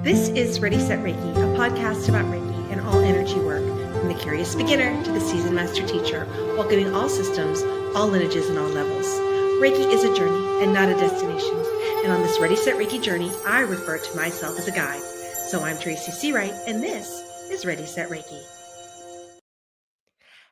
This is Ready, Set, Reiki, a podcast about Reiki and all energy work, from the curious beginner to the seasoned master teacher, welcoming all systems, all lineages, and all levels. Reiki is a journey and not a destination. And on this Ready, Set, Reiki journey, I refer to myself as a guide. So I'm Tracy C. Wright, and this is Ready, Set, Reiki.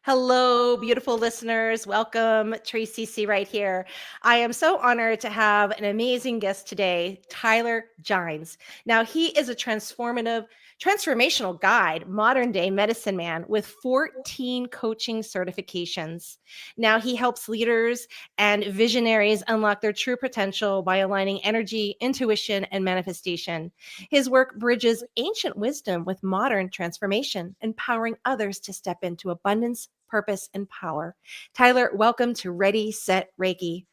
Hello, beautiful listeners. Welcome. Tracy C. Right here. I am so honored to have an amazing guest today, Tyler Gines. Now, he is a transformational guide, modern day medicine man with 14 coaching certifications. Now, he helps leaders and visionaries unlock their true potential by aligning energy, intuition, and manifestation. His work bridges ancient wisdom with modern transformation, empowering others to step into abundance, purpose, and power. Tyler, welcome to Ready, Set, Reiki.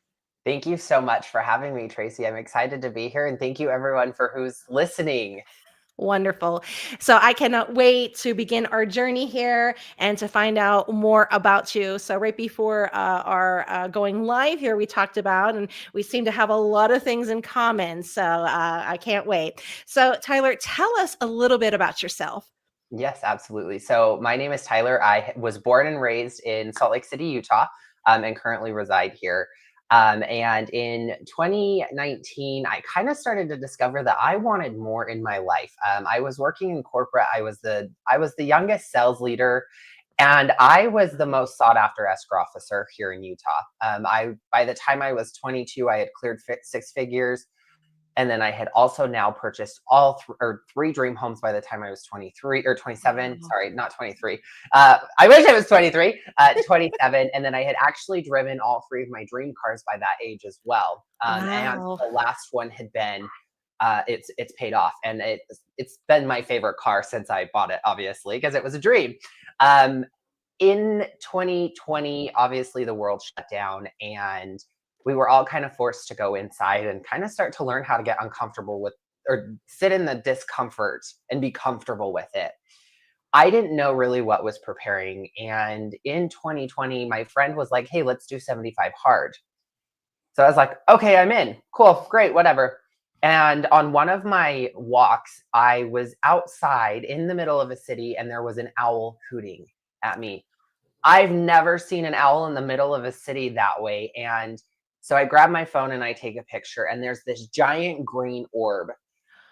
Thank you so much for having me, Tracy. I'm excited to be here, and thank you everyone for who's listening. Wonderful. So I cannot wait to begin our journey here and to find out more about you. So right before our going live here, we talked about, and we seem to have a lot of things in common. So I can't wait. So Tyler, tell us a little bit about yourself. Yes, absolutely. So my name is Tyler. I was born and raised in Salt Lake City, Utah, and currently reside here. And in 2019, I kind of started to discover that I wanted more in my life. I was working in corporate. I was the youngest sales leader, and I was the most sought after escrow officer here in Utah. By the time I was 22, I had cleared six figures. And then I had also now purchased three dream homes by the time I was 23 or 27. Wow. Sorry, not 23. I wish I was 23, 27. And then I had actually driven all three of my dream cars by that age as well. And Wow. the last one had been, it's paid off. And it's been my favorite car since I bought it, obviously, because it was a dream. In 2020, obviously the world shut down, and we were all kind of forced to go inside and kind of start to learn how to get uncomfortable with, or sit in the discomfort and be comfortable with it. I didn't know really what was preparing. And in 2020, my friend was like, hey, let's do 75 hard. So I was like, okay, I'm in. Cool, great, whatever. And on one of my walks, I was outside in the middle of a city, and there was an owl hooting at me. I've never seen an owl in the middle of a city that way. And so I grab my phone and I take a picture, and there's this giant green orb.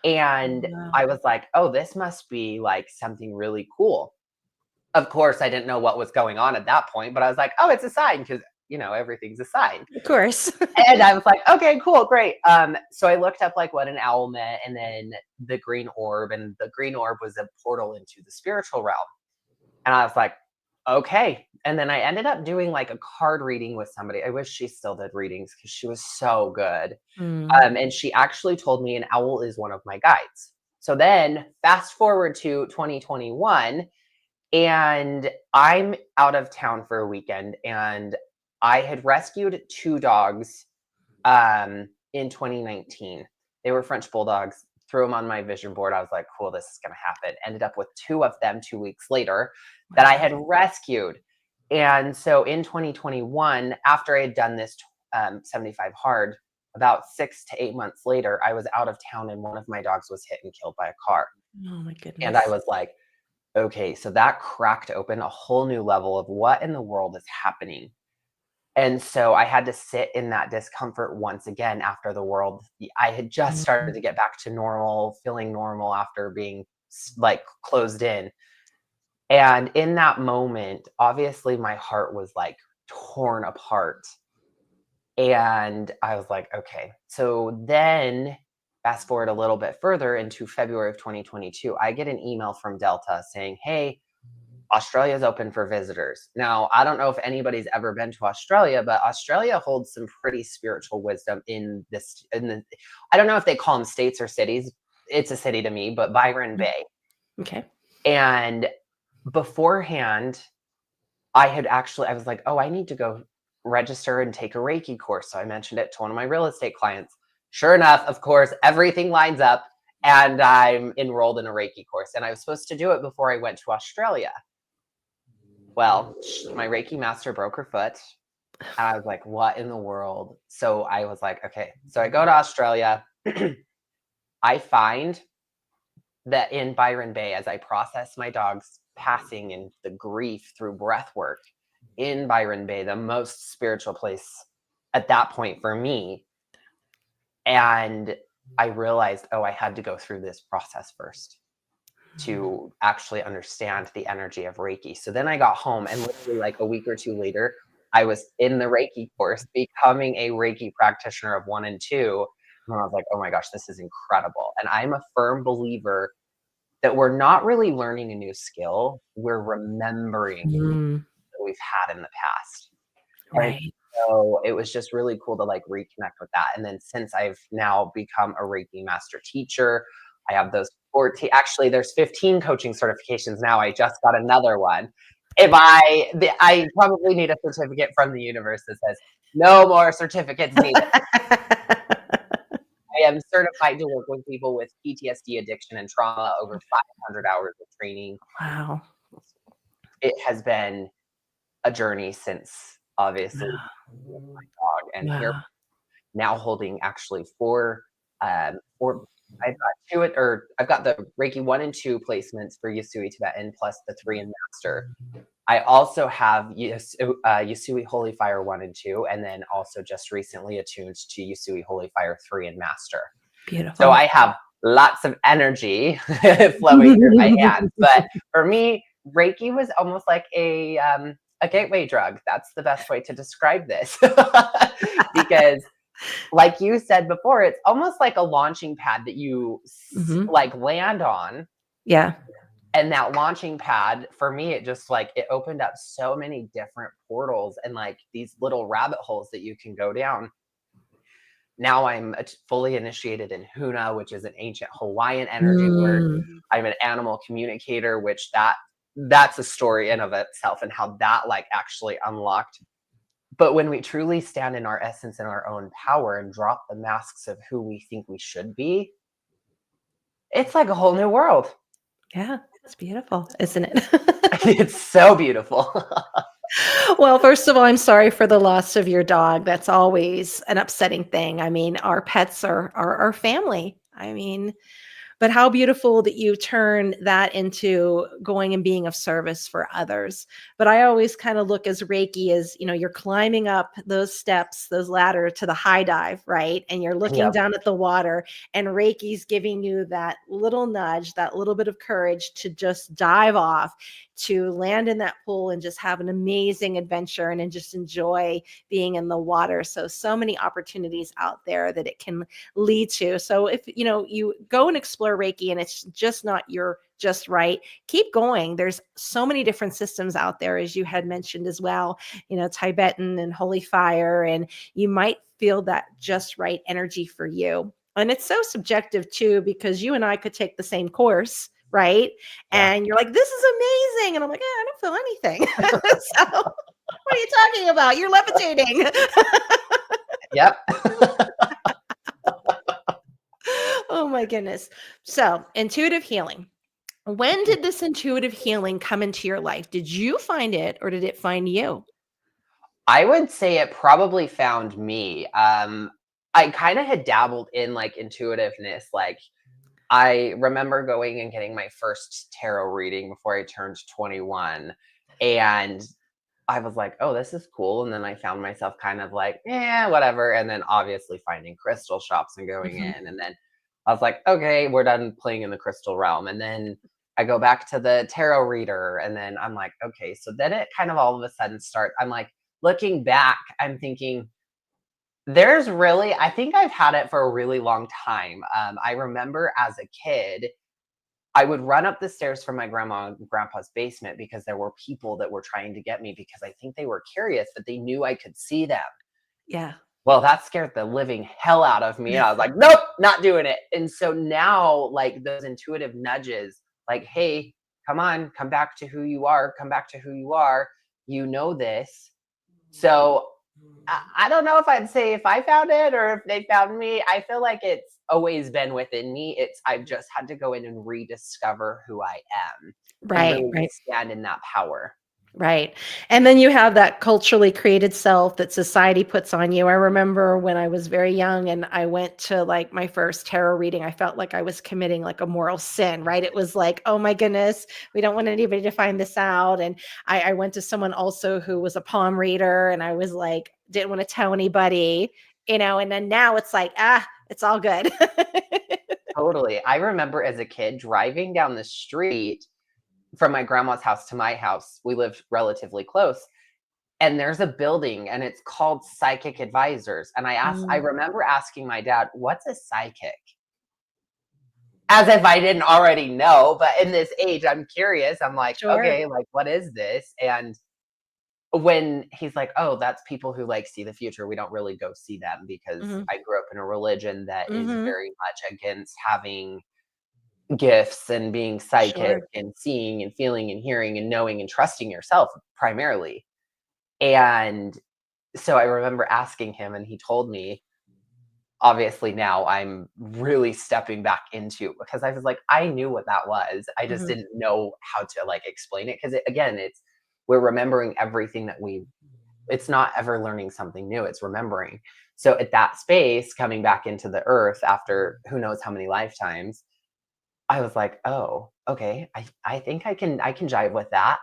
And Wow. I was like, oh, this must be like something really cool. Of course, I didn't know what was going on at that point, but I was like, oh, it's a sign, because, everything's a sign. Of course. And I was like, okay, cool, great. So I looked up like what an owl meant, and then the green orb, and the green orb was a portal into the spiritual realm. And I was like, okay. And then I ended up doing like a card reading with somebody. I wish she still did readings because she was so good. And she actually told me an owl is one of my guides. So then fast forward to 2021, and I'm out of town for a weekend, and I had rescued two dogs in 2019. They were French bulldogs. Threw them on my vision board. I was like, cool, this is going to happen. Ended up with two of them 2 weeks later that I had rescued. And so in 2021, after I had done this 75 hard, about 6 to 8 months later, I was out of town, and one of my dogs was hit and killed by a car. Oh my goodness. And I was like, okay, so that cracked open a whole new level of what in the world is happening. And so I had to sit in that discomfort once again after the world. I had just started to get back to normal, feeling normal after being like closed in. And in that moment, obviously my heart was like torn apart. And I was like, okay. So then fast forward a little bit further into February of 2022, I get an email from Delta saying, hey, Australia is open for visitors. Now, I don't know if anybody's ever been to Australia, but Australia holds some pretty spiritual wisdom I don't know if they call them states or cities. It's a city to me, but Byron Bay. Okay. And beforehand, I was like, oh, I need to go register and take a Reiki course. So I mentioned it to one of my real estate clients. Sure enough, of course, everything lines up, and I'm enrolled in a Reiki course. And I was supposed to do it before I went to Australia. Well, my Reiki master broke her foot. And I was like, what in the world? So I was like, okay. So I go to Australia. I find that in Byron Bay, as I processed my dog's passing and the grief through breath work in Byron Bay, the most spiritual place at that point for me. And I realized, oh, I had to go through this process first to actually understand the energy of Reiki. So then I got home, and literally like a week or two later, I was in the Reiki course, becoming a Reiki practitioner of 1 and 2. And I was like, oh my gosh, this is incredible. And I'm a firm believer that we're not really learning a new skill, we're remembering Mm, that we've had in the past. And right. so it was just really cool to like reconnect with that. And then since I've now become a Reiki master teacher, I have those 14, actually there's 15 coaching certifications now. I just got another one. I probably need a certificate from the universe that says no more certificates needed. I am certified to work with people with PTSD, addiction, and trauma, over 500 hours of training. Wow. It has been a journey since obviously with my dog, and here Wow. now holding actually four. I've got I've got the Reiki 1 and 2 placements for Yasui Tibetan plus the 3 in Master. I also have Yasui Holy Fire 1 and 2, and then also just recently attuned to Yasui Holy Fire 3 in Master. So Beautiful. I have lots of energy flowing through my hands. But for me, Reiki was almost like a gateway drug. That's the best way to describe this. Because like you said before, it's almost like a launching pad that you Mhm. like land on. Yeah. And that launching pad, for me, it just like it opened up so many different portals and like these little rabbit holes that you can go down. Now I'm fully initiated in Huna, which is an ancient Hawaiian energy word. Mm. I'm an animal communicator, which that's a story in of itself, and how that like actually unlocked. But when we truly stand in our essence and our own power and drop the masks of who we think we should be, it's like a whole new world. Yeah, it's beautiful, isn't it? It's so beautiful. Well, first of all, I'm sorry for the loss of your dog. That's always an upsetting thing. I mean, our pets are our family. I mean, but how beautiful that you turn that into going and being of service for others. But I always kind of look as Reiki as, you're climbing up those steps, those ladder to the high dive, right? And you're looking Yep. down at the water, and Reiki's giving you that little nudge, that little bit of courage to just dive off, to land in that pool and just have an amazing adventure and just enjoy being in the water. So many opportunities out there that it can lead to. So if you go and explore Reiki and it's just not your just right, keep going. There's so many different systems out there, as you had mentioned as well, Tibetan and Holy Fire, and you might feel that just right energy for you. And it's so subjective too, because you and I could take the same course, right? Yeah. And you're like, this is amazing. And I'm like, I don't feel anything. So what are you talking about? You're levitating. Yep. Oh my goodness. So, intuitive healing. When did this intuitive healing come into your life? Did you find it or did it find you? I would say it probably found me. I kind of had dabbled in like intuitiveness. Like I remember going and getting my first tarot reading before I turned 21. And I was like, oh, this is cool. And then I found myself kind of like, yeah, whatever. And then obviously finding crystal shops and going Mhm. in. And then I was like, okay, we're done playing in the crystal realm. And then I go back to the tarot reader. And then I'm like, okay. So then it kind of all of a sudden I'm like, looking back, I'm thinking, I think I've had it for a really long time. I remember as a kid, I would run up the stairs from my grandma and grandpa's basement because there were people that were trying to get me because I think they were curious, but they knew I could see them. Yeah. Well, that scared the living hell out of me. I was like, nope, not doing it. And so now, like those intuitive nudges, like, hey, come on, come back to who you are, come back to who you are. You know this. So I don't know if I'd say if I found it or if they found me. I feel like it's always been within me. I've just had to go in and rediscover who I am and Right, really right. stand in that power. Right. And then you have that culturally created self that society puts on you. I remember when I was very young and I went to like my first tarot reading, I felt like I was committing like a moral sin, right? It was like, oh my goodness, we don't want anybody to find this out. And I went to someone also who was a palm reader, and I was like, didn't want to tell anybody, and then now it's like, it's all good. Totally. I remember as a kid driving down the street from my grandma's house to my house. We lived relatively close. And there's a building and it's called Psychic Advisors. And I Mm, remember asking my dad, what's a psychic? As if I didn't already know. But in this age, I'm curious. I'm like, sure. okay, like, what is this? And when he's like, oh, that's people who like see the future, we don't really go see them because Hmm. I grew up in a religion that is Hmm. very much against having gifts and being psychic Sure. and seeing and feeling and hearing and knowing and trusting yourself primarily. And so I remember asking him, and he told me, obviously now I'm really stepping back into, because I was like, I knew what that was. I just Hmm. didn't know how to like explain it. Cause again, we're remembering everything that it's not ever learning something new, it's remembering. So at that space, coming back into the earth after who knows how many lifetimes, I was like, oh, okay. I think I can jive with that.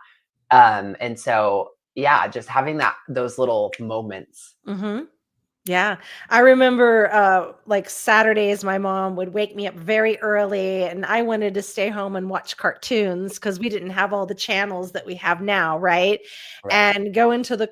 And so yeah, just having those little moments. Hmm. Yeah. I remember like Saturdays, my mom would wake me up very early and I wanted to stay home and watch cartoons because we didn't have all the channels that we have now, right? Right. And go into the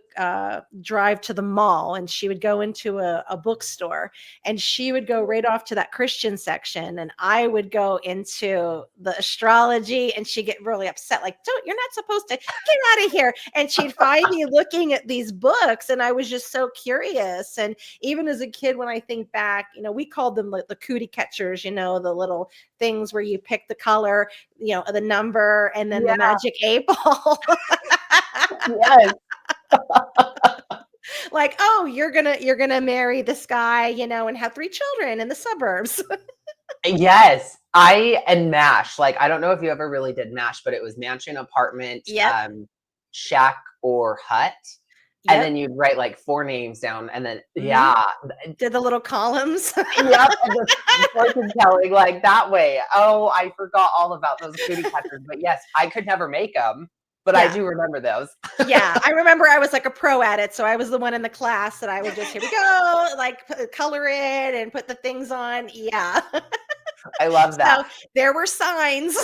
drive to the mall, and she would go into a bookstore, and she would go right off to that Christian section, and I would go into the astrology, and she'd get really upset, like, don't, you're not supposed to, get out of here. And she'd find me looking at these books, and I was just so curious. And even as a kid, when I think back, we called them like the cootie catchers, the little things where you pick the color, the number, and then the Yeah. magic 8 ball. Yes. Like, oh, you're gonna marry this guy, and have 3 children in the suburbs. Yes. And MASH. Like, I don't know if you ever really did MASH, but it was mansion, apartment, Yep. shack, or hut. And Yep. then you'd write like 4 names down and then Hmm. yeah. Did the little columns. Yep, and the fortune telling like that way. Oh, I forgot all about those cootie catchers, but yes, I could never make them, but I Yeah. do remember those. Yeah, I remember I was like a pro at it, so I was the one in the class that I would just, "Here we go," like, color it and put the things on, yeah. I love that. So, there were signs.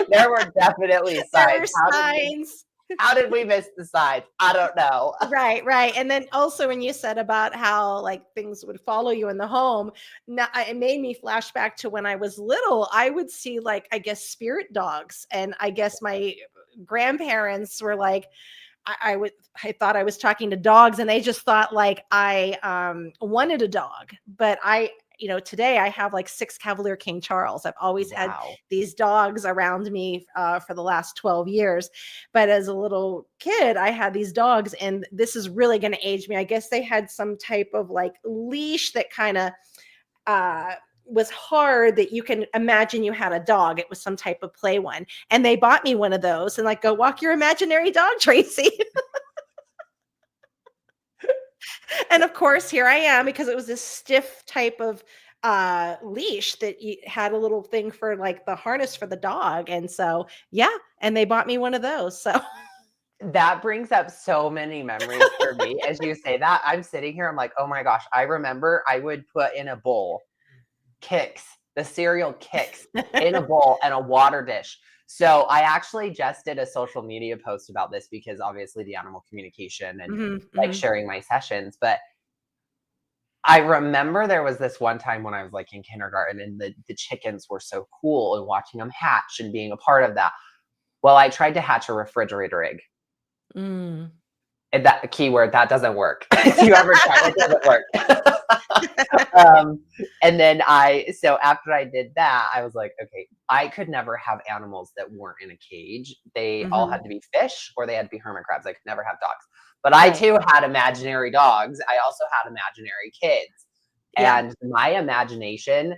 There were definitely There were signs. signs. How did we miss the signs? I don't know. Right, right, and then also when you said about how, like, things would follow you in the home, now it made me flash back to when I was little. I would see, like, I guess, spirit dogs, and I guess my grandparents were like, I thought I was talking to dogs, and they just thought like I wanted a dog. But today I have like 6 Cavalier King Charles. I've always had Wow. these dogs around me for the last 12 years. But as a little kid, I had these dogs, and this is really going to age me. I guess they had some type of like leash that kind of uh was hard, that you can imagine you had a dog. It was some type of play one. And they bought me one of those and like, go walk your imaginary dog, Tracy. And of course, here I am, because it was this stiff type of leash that you had a little thing for like the harness for the dog. And so, yeah, and they bought me one of those. So, That brings up so many memories for me as you say that. I'm sitting here, I'm like, "Oh my gosh." I remember I would put in a bowl Kicks, the cereal Kicks in a bowl and a water dish. So I actually just did a social media post about this because obviously the animal communication and hmm, like hmm, sharing my sessions. But I remember there was this one time when I was like in kindergarten and the chickens were so cool and watching them hatch and being a part of that. Well, I tried to hatch a refrigerator egg. mm. And that keyword, that doesn't work. If you ever try, it doesn't work. And then so after I did that, I was like, okay, I could never have animals that weren't in a cage. They all had Hmm. to be fish or they had to be hermit crabs. I could never have dogs. But I Right. too had imaginary dogs. I also had imaginary kids. Yeah. And my imagination,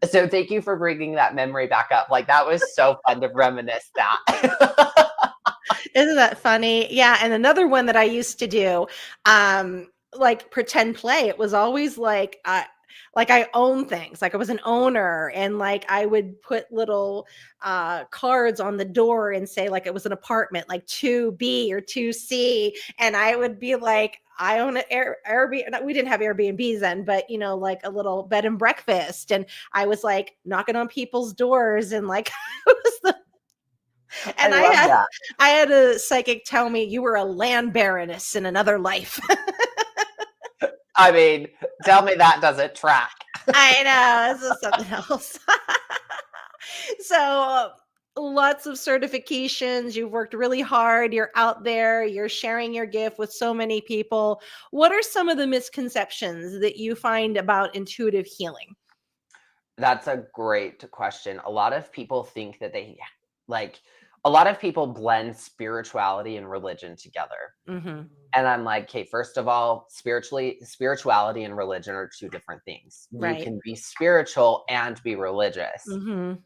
so thank you for bringing that memory back up. Like that was so fun to reminisce that. Isn't that funny? Yeah, and another one that I used to do, like pretend play. It was always like I own things, like I was an owner, and like I would put little cards on the door and say like it was an apartment, like 2B or 2C, and I would be like, I own an Airbnb. We didn't have Airbnbs then, but like a little bed and breakfast, and I was like knocking on people's doors, and like it was the I and love that. I had a psychic tell me you were a land baroness in another life. I mean, tell me that doesn't track. I know, this is something else. So lots of certifications, you've worked really hard, you're out there, you're sharing your gift with so many people. What are some of the misconceptions that you find about intuitive healing? That's a great question. A lot of people think that like, a lot of people blend spirituality and religion together. Mhm. And I'm like, okay, first of all, spirituality and religion are two different things. You Right. can be spiritual and be religious. Mhm.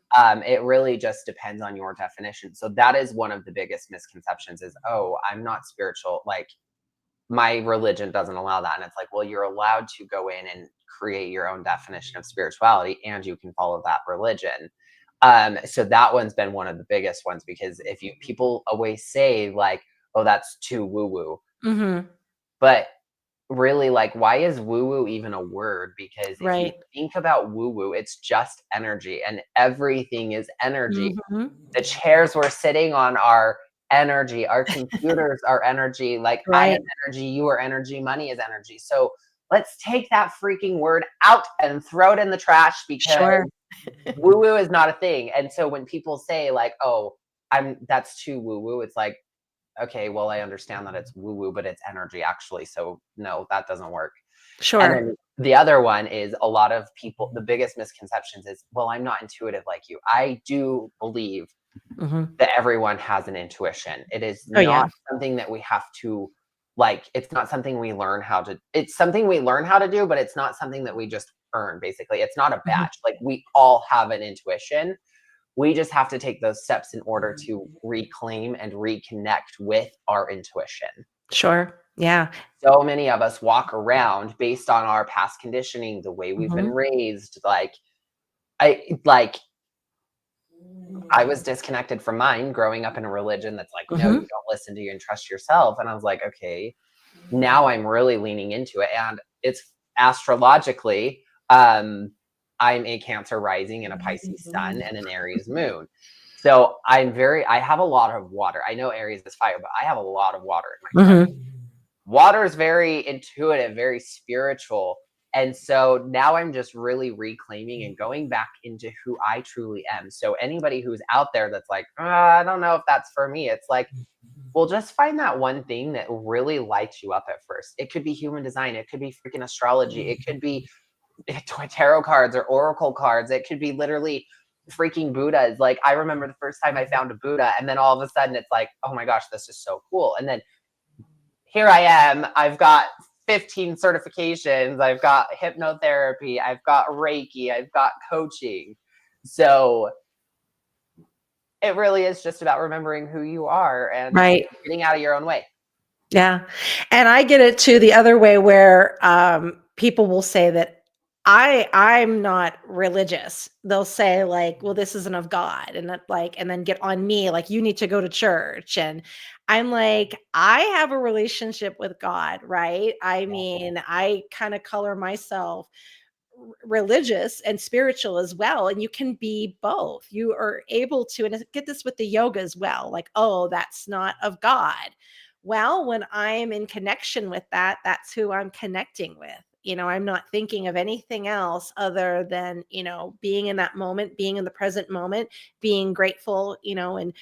It really just depends on your definition. So that is one of the biggest misconceptions is, oh, I'm not spiritual. Like my religion doesn't allow that. And it's like, well, you're allowed to go in and create your own definition of spirituality and you can follow that religion. So that one's been one of the biggest ones because if you people always say like, oh, that's too woo woo. Mhm. But really, like, why is woo woo even a word? Because if you Right. think about woo woo, it's just energy and everything is energy. Mhm. The chairs we're sitting on are energy, our computers are energy, like, I am Right. energy, you are energy, money is energy. So let's take that freaking word out and throw it in the trash because Sure. woo woo is not a thing. And so when people say, like, oh, that's too woo woo, it's like, okay, well, I understand that it's woo woo, but it's energy actually. So no, that doesn't work. And Sure. then the other one is a lot of people, the biggest misconceptions is, well, I'm not intuitive like you. I do believe Mhm. that everyone has an intuition. It is Oh, yeah. not something that we have to like, it's not something we learn how to, it's something we learn how to do, but it's not something that we just earn, basically. It's not a Mhm. badge. Like we all have an intuition. We just have to take those steps in order to reclaim and reconnect with our intuition. Sure. Yeah. So many of us walk around based on our past conditioning, the way we've been Mhm. raised. Like I was disconnected from mine growing up in a religion that's like, no, you Mhm. don't listen to you and trust yourself. And I was like, okay, now I'm really leaning into it. And it's astrologically, I'm a Cancer rising and a Pisces sun and an Aries moon. So I have a lot of water. I know Aries is fire, but I have a lot of water in my chart. Mhm. Water is very intuitive, very spiritual. And so now I'm just really reclaiming and going back into who I truly am. So anybody who's out there that's like, I don't know if that's for me, it's like, well, just find that one thing that really lights you up at first. It could be human design, it could be freaking astrology, it could be tarot cards or oracle cards, it could be literally freaking Buddhas. Like I remember the first time I found a Buddha, and then all of a sudden it's like, oh my gosh, this is so cool. And then here I am. I've got 15 certifications. I've got hypnotherapy. I've got Reiki. I've got coaching. So it really is just about remembering who you are and Right. getting out of your own way. Yeah. And I get it too the other way where people will say that I'm not religious. They'll say like, well, this isn't of God. And that like, and then get on me, like, you need to go to church. And I'm like, I have a relationship with God, right? I mean, I kind of color myself religious and spiritual as well, and you can be both. You are able to, and get this with the yoga as well, like, oh, that's not of God. Well, when I'm in connection with that, that's who I'm connecting with. I'm not thinking of anything else other than, being in that moment, being in the present moment, being grateful, and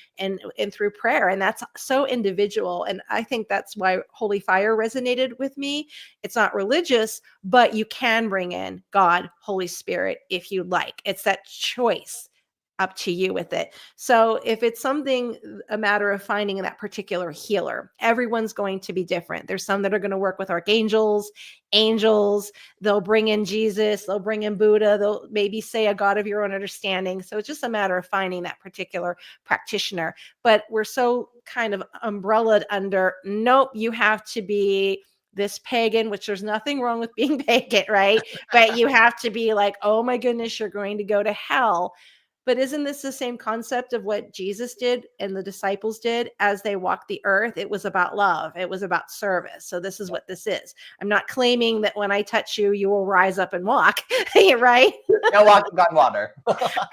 through prayer. And that's so individual, and I think that's why holy fire resonated with me. It's not religious, but you can bring in God, Holy Spirit if you like. It's that choice. up to you with it. So if it's something, a matter of finding that particular healer, everyone's going to be different. There's some that are going to work with archangels, angels, they'll bring in Jesus, they'll bring in Buddha, they'll maybe say a God of your own understanding. So it's just a matter of finding that particular practitioner. But we're so kind of umbrellaed under, nope, you have to be this pagan, which there's nothing wrong with being pagan, right? But you have to be like, oh my goodness, you're going to go to hell. But isn't this the same concept of what Jesus did and the disciples did as they walked the earth? It was about love. It was about service. So this is what this is. I'm not claiming that when I touch you, you will rise up and walk, right? No walking on water.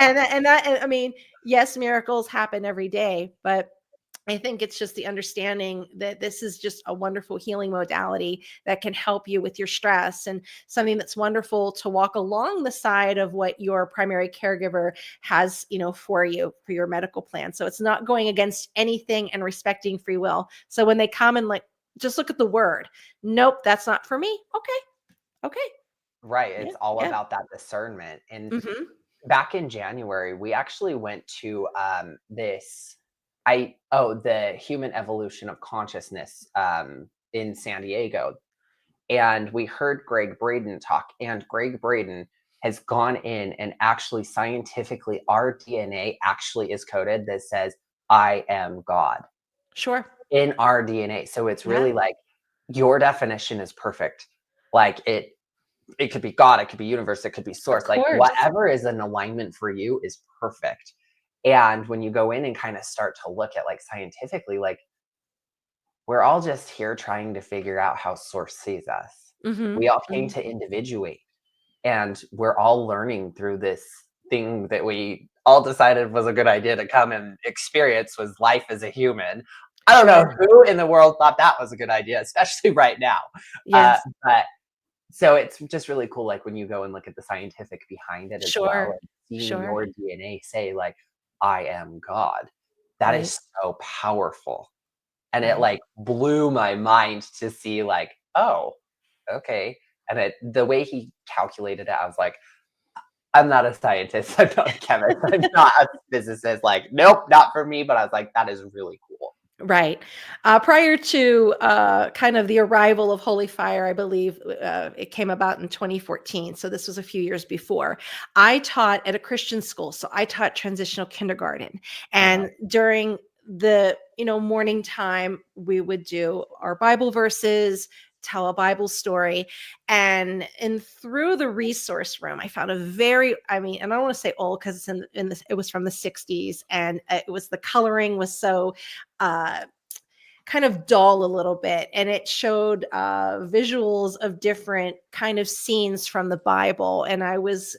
And I mean, yes, miracles happen every day, but I think it's just the understanding that this is just a wonderful healing modality that can help you with your stress, and something that's wonderful to walk along the side of what your primary caregiver has, for you, for your medical plan. So it's not going against anything and respecting free will. So when they come and like, just look at the word, nope, that's not for me. Okay. Right. Yeah. It's all Yeah. about that discernment. And Mm-hmm. back in January, we actually went to the Human Evolution of Consciousness in San Diego. And we heard Greg Braden talk, and Greg Braden has gone in and actually scientifically, our DNA actually is coded that says, I am God Sure. in our DNA. So it's Yeah. really like your definition is perfect. Like it could be God, it could be universe, it could be Of source. Like course. whatever is an alignment for you is perfect. And when you go in and kind of start to look at like scientifically, like we're all just here trying to figure out how source sees us. Mm-hmm. We all came Mm-hmm. to individuate, and we're all learning through this thing that we all decided was a good idea to come and experience, was life as a human. I don't know Sure. who in the world thought that was a good idea, especially right now. Yes. But so it's just really cool, like when you go and look at the scientific behind it as well, Sure. and seeing Sure. your DNA say like, I am God. That Right. is so powerful. And it Right. like blew my mind to see like, oh, okay. And the way he calculated it, I was like, I'm not a scientist, I'm not a chemist, I'm not a physicist. Like, nope, not for me. But I was like, that is really cool. Right. Prior to kind of the arrival of Holy Fire, I believe it came about in 2014. So this was a few years before. I taught at a Christian school. So I taught transitional kindergarten. Uh-huh. And during the morning time, we would do our Bible verses, tell a Bible story. And through the resource room, I found a very, I mean, and I don't want to say old because it's in this, it was from the 60s, and it was, the coloring was so uh, kind of dull a little bit, and it showed visuals of different kind of scenes from the Bible. And I was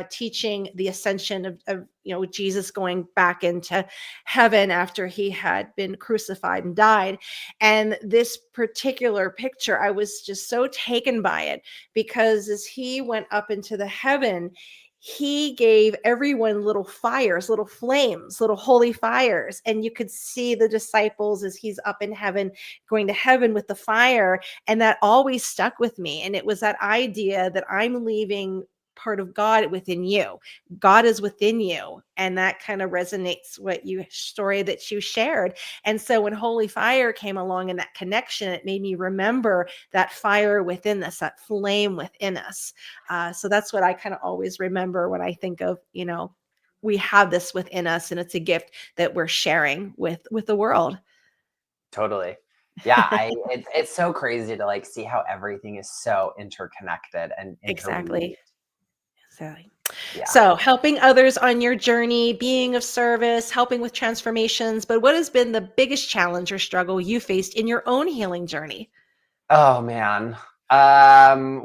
teaching the ascension of Jesus going back into heaven after he had been crucified and died. And this particular picture, I was just so taken by it, because as he went up into the heaven, he gave everyone little fires, little flames, little holy fires. And you could see the disciples as he's up in heaven, going to heaven with the fire. And that always stuck with me. And it was that idea that I'm leaving part of God within you. God is within you. And that kind of resonates what you story that you shared. And so when Holy Fire came along and that connection, it made me remember that fire within us, that flame within us. So that's what I kind of always remember when I think of, we have this within us, and it's a gift that we're sharing with the world. Totally. Yeah, it's so crazy to like see how everything is so interconnected and Exactly. interrelated. Exactly. Yeah. So helping others on your journey, being of service, helping with transformations. But what has been the biggest challenge or struggle you faced in your own healing journey? Oh man.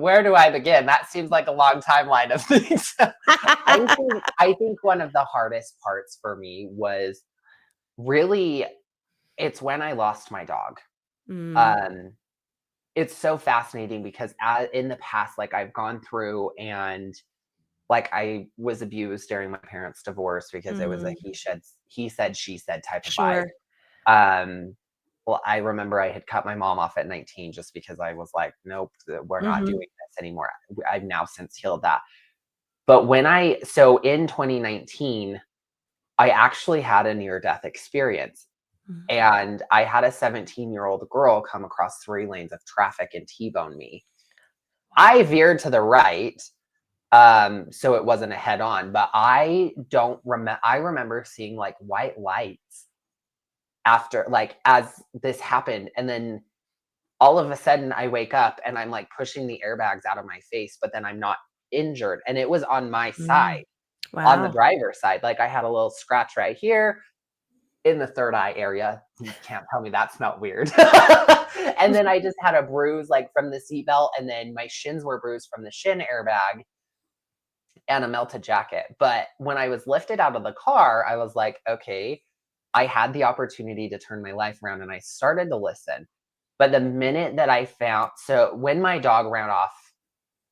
Where do I begin? That seems like a long timeline of things. I think one of the hardest parts for me was really, it's when I lost my dog. Mm, Um, it's so fascinating because in the past, like I've gone through and like I was abused during my parents' divorce because it was a mm, he said, she said type of vibe. sure. Um, well, I remember I had cut my mom off at 19 just because I was like, nope, we're not Hmm. doing this anymore. I've now since healed that. But so in 2019, I actually had a near-death experience. Mm. And I had a 17-year-old girl come across 3 lanes of traffic and T-bone me. I veered to the right, so it wasn't a head-on, but I remember seeing, like, white lights after like, as this happened, and then all of a sudden, I wake up and I'm, like, pushing the airbags out of my face, but then I'm not injured, and it was on my Mm. side, on the Wow. driver's side. Like, I had a little scratch right here, in the third eye area. You can't tell me that smelled weird. And then I just had a bruise like from the seatbelt, and then my shins were bruised from the shin airbag and a melted jacket. But when I was lifted out of the car, I was like, okay, I had the opportunity to turn my life around and I started to listen. But the minute that I found, so when my dog ran off,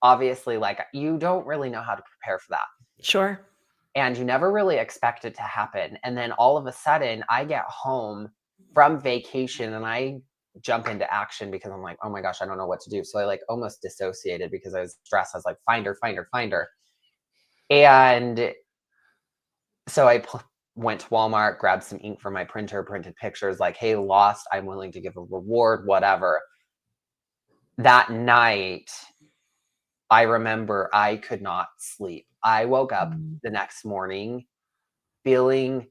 obviously, like you don't really know how to prepare for that. Sure. And you never really expect it to happen. And then all of a sudden, I get home from vacation and I jump into action because I'm like, oh my gosh, I don't know what to do. So I like almost dissociated because I was stressed. I was like, find her, find her, find her. And so went to Walmart, grabbed some ink from my printer, printed pictures like, hey, lost. I'm willing to give a reward, whatever. That night, I remember I could not sleep. I woke up Mm. the next morning feeling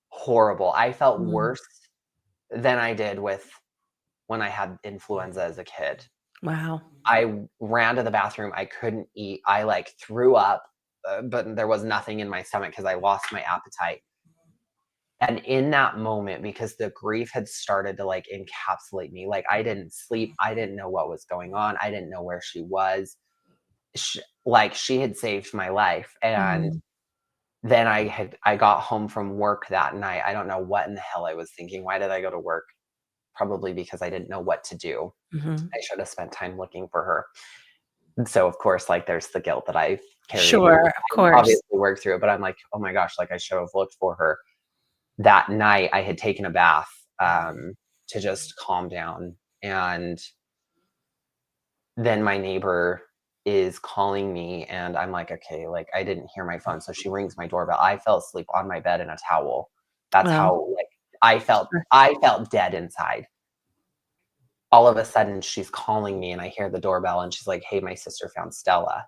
horrible. I felt Mm. worse than I did with when I had influenza as a kid. Wow. I ran to the bathroom, I couldn't eat, I, like, threw up, but there was nothing in my stomach because I lost my appetite. And in that moment, because the grief had started to, like, encapsulate me, like, I didn't sleep, I didn't know what was going on, I didn't know where she was. She had saved my life, and Mm. then I got home from work that night. I don't know what in the hell I was thinking. Why did I go to work? Probably because I didn't know what to do. Mhm. I should have spent time looking for her. And so, of course, like, there's the guilt that I've carried, and Sure, of I course. obviously worked through it, but I'm like, "Oh my gosh," like, I should have looked for her. That night, I had taken a bath, to just calm down, and then my neighbor is calling me, and I'm like, "Okay," like, I didn't hear my phone, so she rings my doorbell. I fell asleep on my bed in a towel. That's Well, how, like, I felt dead inside. All of a sudden, she's calling me, and I hear the doorbell, and she's like, "Hey, my sister found Stella."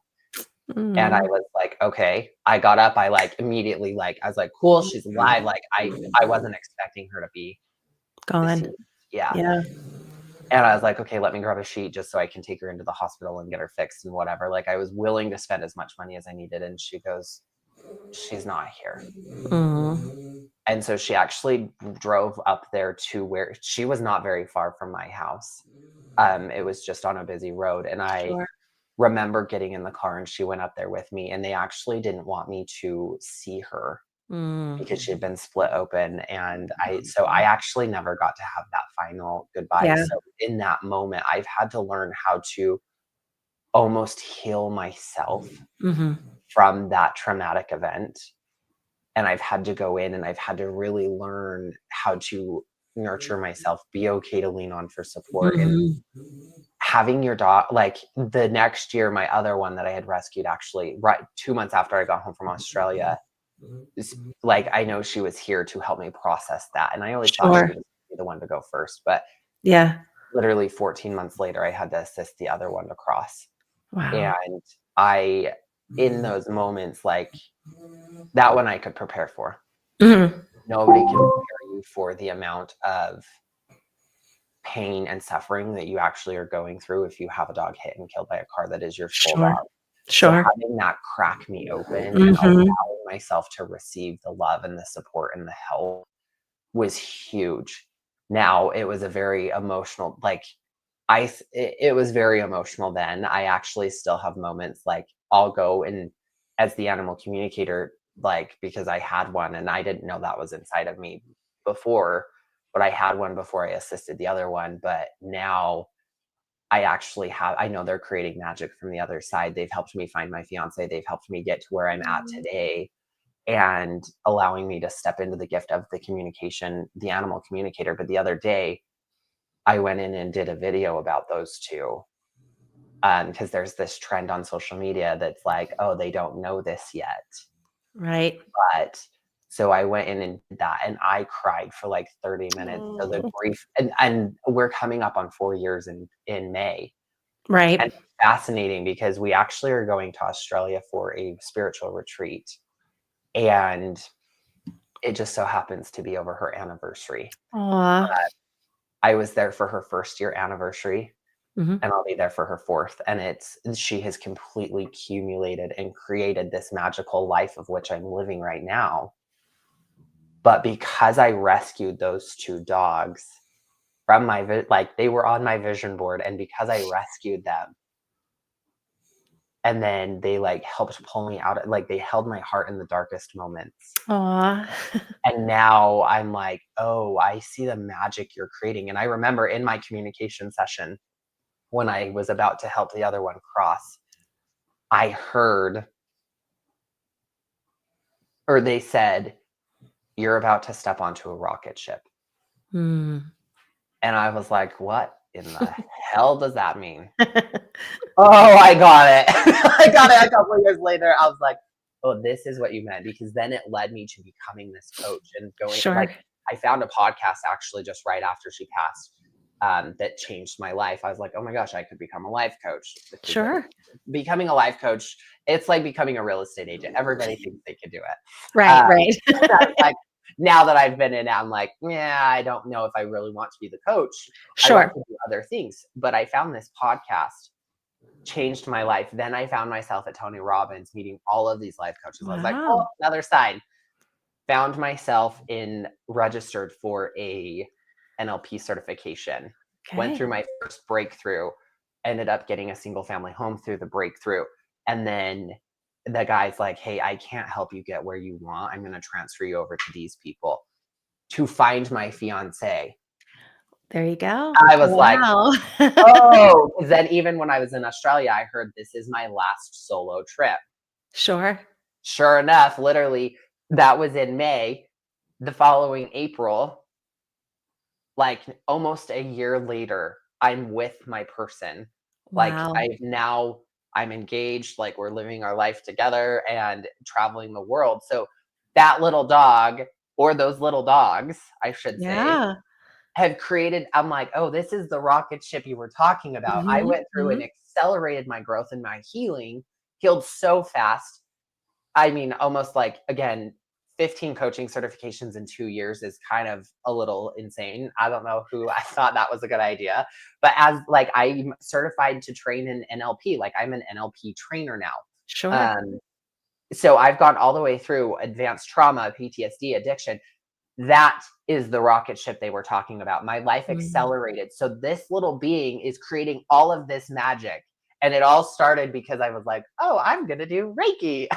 And I mm, was like, "Okay." I got up, I, like, immediately, like I was like, "Cool, she's alive." Like, I wasn't expecting her to be gone. deceased. Yeah. Yeah. And I was like, "Okay, let me grab a sheet just so I can take her into the hospital and get her fixed and whatever." Like, I was willing to spend as much money as I needed, and she goes, "She's not here." Mm. And so she actually drove up there to where she was not very far from my house. It was just on a busy road, and I Sure. remember getting in the car, and she went up there with me, and they actually didn't want me to see her because she Mm. had been split open, and I actually never got to have that final goodbye. Yeah. So in that moment, I've had to learn how to almost heal myself Mhm. from that traumatic event, and I've had to go in and I've had to really learn how to nurture myself, be okay to lean on for support, and Mhm. having your dog like, the next year, my other one that I had rescued actually right 2 months after I got home from Australia, is like, I know she was here to help me process that, and I always thought she Sure. was the one to go first, but Yeah. literally 14 months later, I had to assist the other one to cross, Wow. and I in those moments, like, that one I could prepare for. Mhm. Nobody can prepare you for the amount of pain and suffering that you actually are going through if you have a dog hit and killed by a car that is your soul Sure. dog. So Sure. having that crack me open and Mhm. allowing myself to receive the love and the support and the help was huge. Now, it was a very emotional like, it was very emotional then. I actually still have moments, like, I'll go and as the animal communicator, like, because I had one and I didn't know that was inside of me before, but I had one before I assisted the other one, but now I know they're creating magic from the other side. They've helped me find my fiance, they've helped me get to where I'm at today, and allowing me to step into the gift of the communication, the animal communicator. But the other day, I went in and did a video about those 2, because there's this trend on social media that's like, "Oh, they don't know this yet." Right. But So I went in and did that, and I cried for like 30 minutes. So the Oh, grief, and we're coming up on 4 years in May. right. And it's fascinating because we actually are going to Australia for a spiritual retreat. And it just so happens to be over her anniversary. Aw. I was there for her first year anniversary, Mhm. and I'll be there for her fourth. And she has completely accumulated and created this magical life of which I'm living right now. But because I rescued those two dogs from like they were on my vision board, and because I rescued them, and then they like helped pull me out, like they held my heart in the darkest moments. Aw. And now I'm like, oh, I see the magic you're creating. And I remember in my communication session when I was about to help the other one cross, I heard, or they said, you're about to step onto a rocket ship. Mm. And I was like, what in the hell does that mean? Oh, I got it. I got it a couple of years later. I was like, oh, this is what you meant. Because then it led me to becoming this coach and going, like, Sure. I found a podcast actually just right after she passed, that changed my life. I was like, oh my gosh, I could become a life coach. Because Sure. becoming a life coach, it's like becoming a real estate agent. Everybody thinks they can do it. Right, right. I was like, now that I've been in it, I'm like, yeah, I don't know if I really want to be the coach. I want Sure. to do other things. But I found this podcast changed my life. Then I found myself at Tony Robbins meeting all of these life coaches. I was like, oh, Wow. another sign. Found myself registered for a NLP certification. Went through Okay. my first breakthrough, ended up getting a single family home through the breakthrough. And then the guy's like, hey, I can't help you get where you want. I'm going to transfer you over to these people to find my fiance. There you go. I was like, Wow. oh, 'cause then even when I was in Australia, I heard this is my last solo trip. Sure. Sure enough, literally, that was in May. The following April, like almost a year later, I'm with my person. Like Wow. I'm engaged, like we're living our life together and traveling the world. So that little dog, or those little dogs, I should say, Yeah. have created, I'm like, oh, this is the rocket ship you were talking about. I Mhm, went through and mhm. accelerated my growth and my healing, healed so fast. I mean, almost like, again, 15 coaching certifications in 2 years is kind of a little insane. I don't know who I thought that was a good idea. But as like I'm certified to train in NLP, like I'm an NLP trainer now. Sure. Um, so I've gone all the way through advanced trauma, PTSD, addiction. That is the rocket ship they were talking about. My life Mm. accelerated. So this little being is creating all of this magic. And it all started because I was like, oh, I'm going to do Reiki.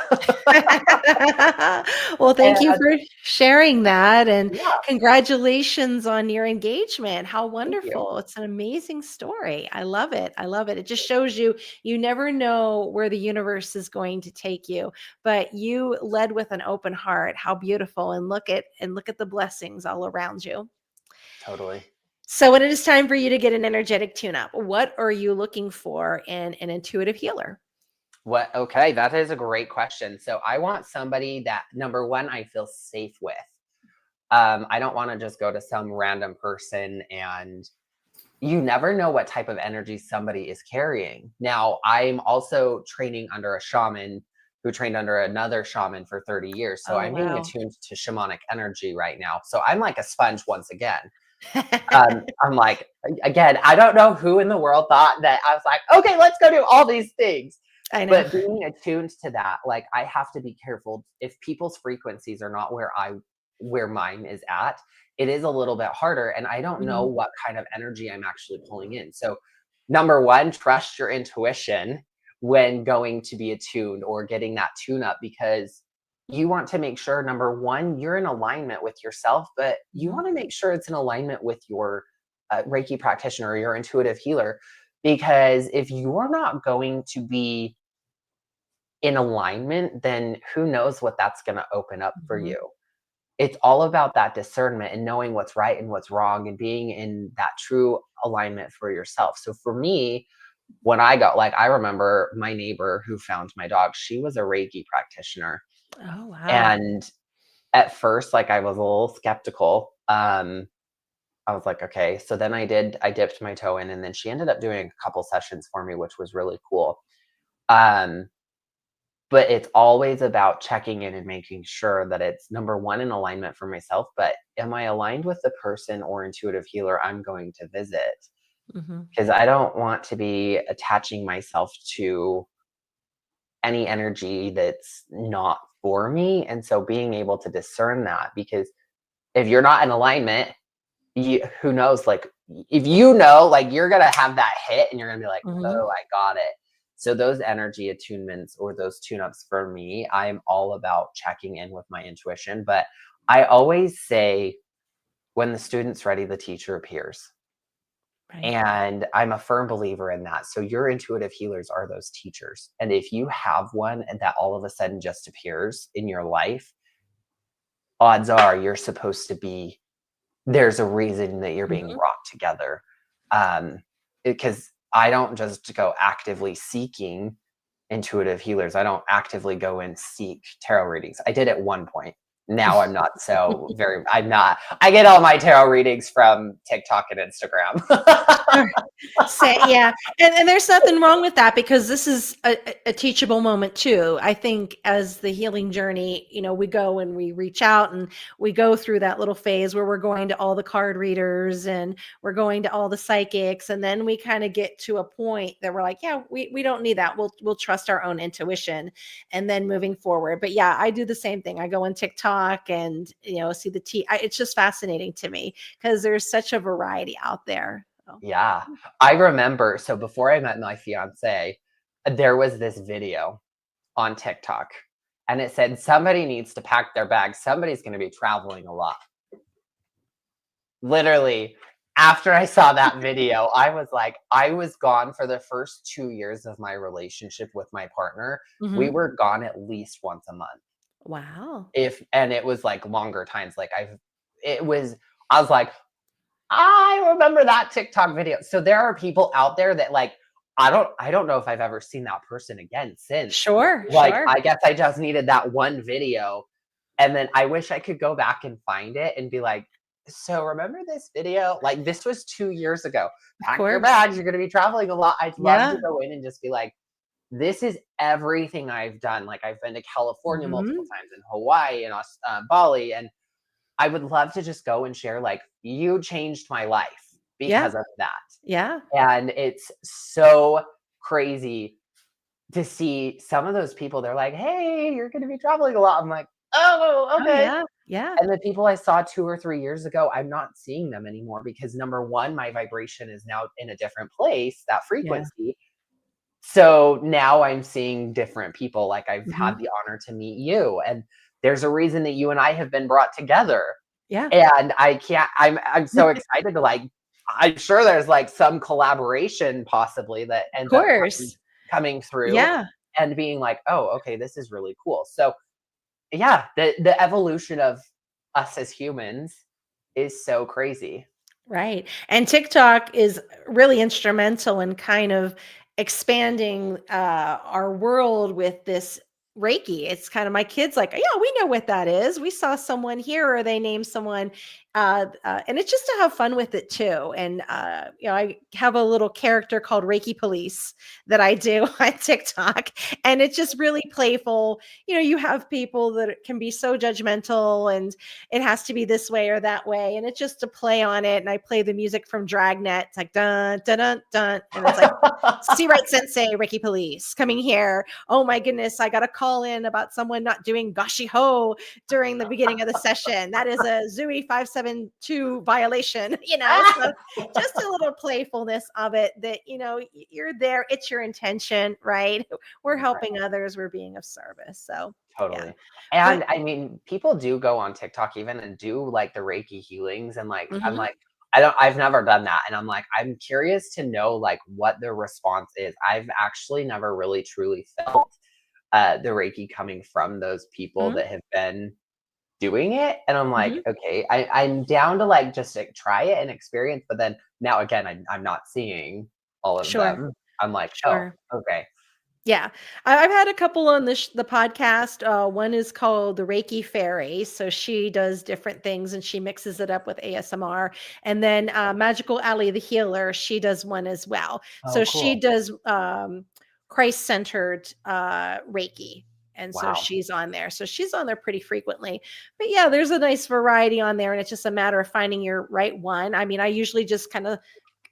Well, thank you And for sharing that, and yeah, congratulations on your engagement. How thank you. wonderful. It's an amazing story. I love it. I love it. It just shows you you never know where the universe is going to take you, but you led with an open heart. How beautiful. And look at the blessings all around you. Totally. So when it is time for you to get an energetic tune up, what are you looking for in an intuitive healer? What? Okay, that is a great question. So I want somebody that, number one, I feel safe with. I don't want to just go to some random person, and you never know what type of energy somebody is carrying. Now, I'm also training under a shaman who trained under another shaman for 30 years. So Oh, I'm being wow. attuned to shamanic energy right now. So I'm like a sponge once again. I'm like, again, I don't know who in the world thought that I was like, okay, let's go do all these things. I know. But being attuned to that, like I have to be careful if people's frequencies are not where mine is at. It is a little bit harder, and I don't know Mhm. what kind of energy I'm actually pulling in. So, number one, trust your intuition when going to be attuned or getting that tune up, because you want to make sure, number one, you're in alignment with yourself, but you Mhm. want to make sure it's in alignment with your Reiki practitioner or your intuitive healer. Because if you're not going to be in alignment, then who knows what that's going to open up for Mhm. you. It's all about that discernment and knowing what's right and what's wrong and being in that true alignment for yourself. So for me, when I got, like, I remember my neighbor who found my dog, she was a Reiki practitioner. Oh, wow. And at first, like, I was a little skeptical. I was like, okay. So then I dipped my toe in, and then she ended up doing a couple sessions for me, which was really cool. Um, but it's always about checking in and making sure that it's number one in alignment for myself. But am I aligned with the person or intuitive healer I'm going to visit? Mhm. Because I don't want to be attaching myself to any energy that's not for me. And so being able to discern that, because if you're not in alignment, who knows, like, if you know, like, you're gonna have that hit and you're gonna be like, Mhm. oh, I got it. So those energy attunements or those tune-ups for me, I'm all about checking in with my intuition. But I always say, when the student's ready, the teacher appears. Right. And I'm a firm believer in that. So your intuitive healers are those teachers. And if you have one and that all of a sudden just appears in your life, odds are you're supposed to be, there's a reason that you're being Mhm. brought together. Because I don't just go actively seeking intuitive healers. I don't actively go and seek tarot readings. I did at one point. Now I'm not so very, I'm not, I get all my tarot readings from TikTok and Instagram. Sure. Say yeah, and there's nothing wrong with that because this is a teachable moment too. I think as the healing journey, we go and we reach out and we go through that little phase where we're going to all the card readers and we're going to all the psychics, and then we kind of get to a point that we're like, yeah, we don't need that. We'll trust our own intuition, and then moving forward. But yeah, I do the same thing. I go on TikTok and see the it's just fascinating to me because there's such a variety out there. So. Yeah. I remember, so before I met my fiance, there was this video on TikTok and it said, somebody needs to pack their bags. Somebody's going to be traveling a lot. Literally, after I saw that video, I was like, I was gone for the first 2 years of my relationship with my partner. We Mhm. were gone at least once a month. Wow. And it was like longer times. Like I was like, I remember that TikTok video. So there are people out there that, like, I don't know if I've ever seen that person again since. Sure, Like, sure. I guess I just needed that one video, and then I wish I could go back and find it and be like, "So remember this video? Like, this was 2 years ago. Of Pack your course. bags, you're gonna be traveling a lot." I'd love to Yeah. go in and just be like, "This is everything I've done." Like, I've been to California multiple Mhm. times, and Hawaii, and Bali, and I would love to just go and share, like, "You changed my life Yeah. because of that." Yeah. And it's so crazy to see some of those people, they're like, "Hey, you're gonna be traveling a lot." I'm like, "Oh, Oh, okay." yeah. Yeah. And the people I saw 2 or 3 years ago, I'm not seeing them anymore because number 1, my vibration is now in a different place, that Yeah. frequency. So now I'm seeing different people, like, I've had Mhm. the honor to meet you, and there's a reason that you and I have been brought together. Yeah. And I can't, I'm so excited to, like, I'm sure there's, like, some collaboration possibly that Of ends up coming course. coming through Yeah. and being like, "Oh, okay, this is really cool." So, yeah, the evolution of us as humans is so crazy. Right. And TikTok is really instrumental in kind of expanding our world with this Reiki. It's kind of my kids like, yeah, we know what that is. We saw someone here, or they named someone, and it's just to have fun with it too. And I have a little character called Reiki Police that I do on TikTok, and it's just really playful. You have people that can be so judgmental and it has to be this way or that way. And it's just to play on it. And I play the music from Dragnet. It's like dun dun dun dun. And it's like, see right sensei, Ricky Police coming here. Oh my goodness, I got a call in about someone not doing gashi ho during the beginning of the session. That is a Zui 572 violation, so just a little playfulness of it that, you're there. It's your intention, right? We're helping others. We're being of service. So yeah. Totally. But And I mean, people do go on TikTok even and do, like, the Reiki healings, and, like, I'm mhm, like, I've never done that, and I'm like, I'm curious to know, like, what the response is. I've actually never really truly felt, the Reiki coming from those people mhm, that have been doing it, and I'm like, mhm. "Okay, I'm down to, like, just, like, try it and experience," but then now again, I'm not seeing all of Sure, them. I'm like, "Oh, sure. okay." Yeah, I've had a couple on the podcast. One is called the Reiki Fairy, so she does different things and she mixes it up with ASMR. And then Magical Ali the Healer, she does one as well. Oh, So she cool. does Christ-centered Reiki. And so Wow. she's on there. So she's on there pretty frequently. But yeah, there's a nice variety on there, and it's just a matter of finding your right one. I mean, I usually just kind of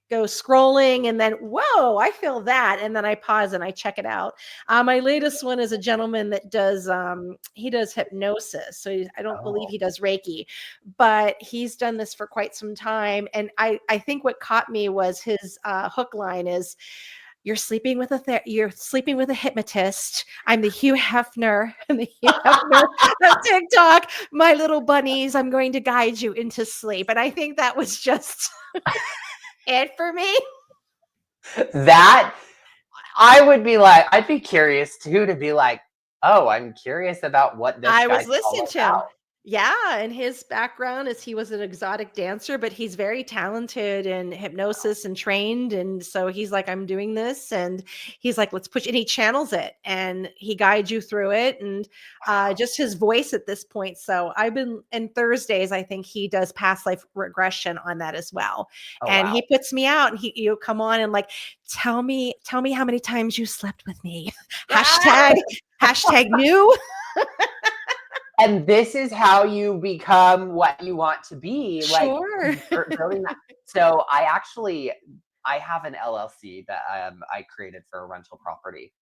go scrolling and then whoa, I feel that, and then I pause and I check it out. My latest one is a gentleman that does he does hypnosis, so I don't believe Oh, he does Reiki, but he's done this for quite some time. And I think what caught me was his hook line is, you're sleeping with a hypnotist. I'm the Hugh Hefner. I'm the Hugh Hefner of TikTok. My little bunnies, I'm going to guide you into sleep. And I think that was just it for me. that I would be like, I'd be curious too to be like, oh, I'm curious about what this I guy's was listening all to him. about. Yeah, and his background is he was an exotic dancer, but he's very talented in hypnosis and trained. And so he's like, I'm doing this. And he's like, let's push. And he channels it and he guides you through it. And just his voice at this point. So I've been, and Thursdays, I think he does past life regression on that as well. Oh, And wow. he puts me out and you come on and like, tell me how many times you slept with me. Ah! Hashtag new. And this is how you become what you want to be, like Sure. building that. So I have an LLC that I created for a rental property.